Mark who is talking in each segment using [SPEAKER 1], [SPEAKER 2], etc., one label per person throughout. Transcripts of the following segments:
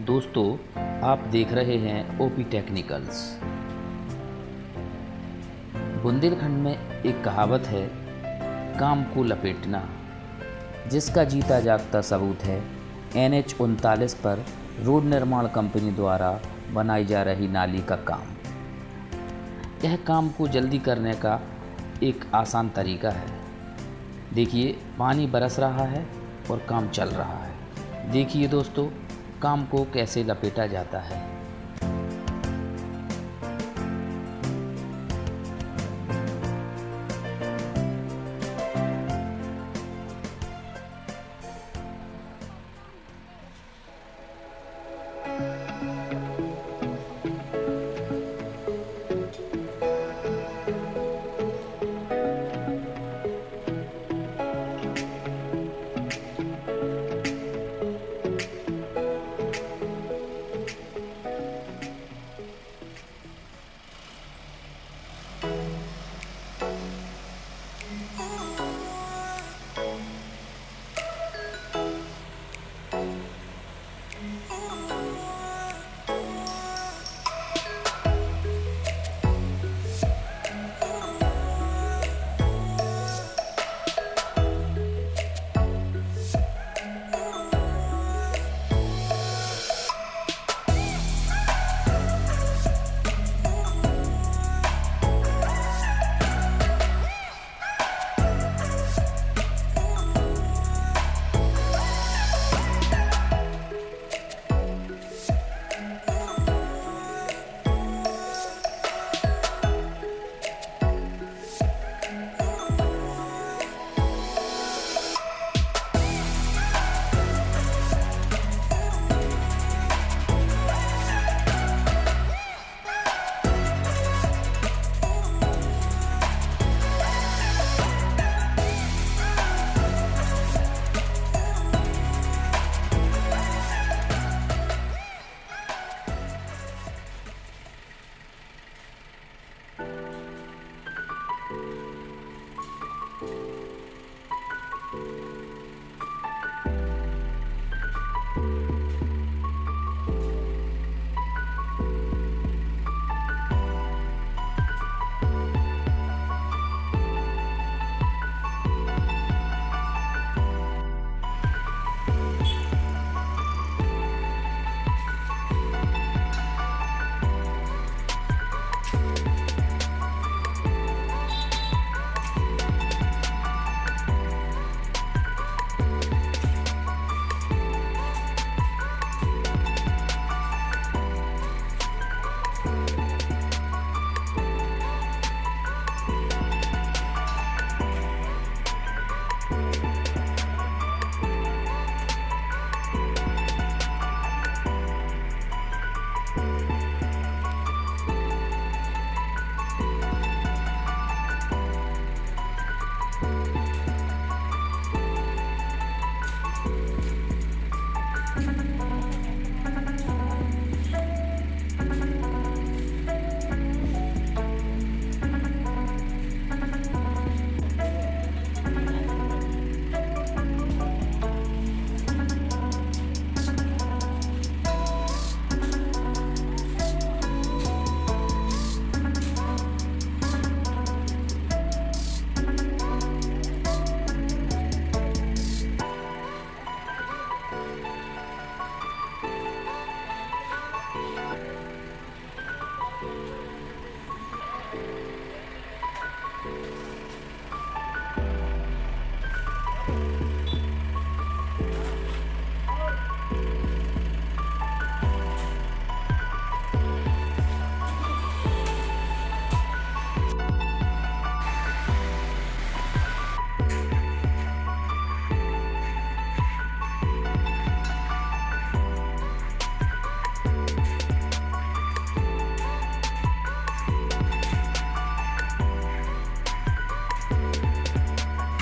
[SPEAKER 1] दोस्तों, आप देख रहे हैं ओपी टेक्निकल्स। बुंदेलखंड में एक कहावत है, काम को लपेटना, जिसका जीता जागता सबूत है NH 39 पर रोड निर्माण कंपनी द्वारा बनाई जा रही नाली का काम। यह काम को जल्दी करने का एक आसान तरीका है। देखिए, पानी बरस रहा है और काम चल रहा है। देखिए दोस्तों, काम को कैसे लपेटा जाता है।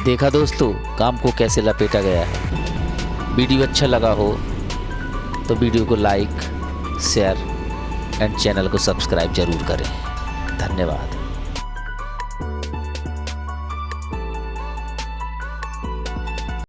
[SPEAKER 1] देखा दोस्तों, काम को कैसे लपेटा गया है। वीडियो अच्छा लगा हो तो वीडियो को लाइक, शेयर एंड चैनल को सब्सक्राइब जरूर करें। धन्यवाद।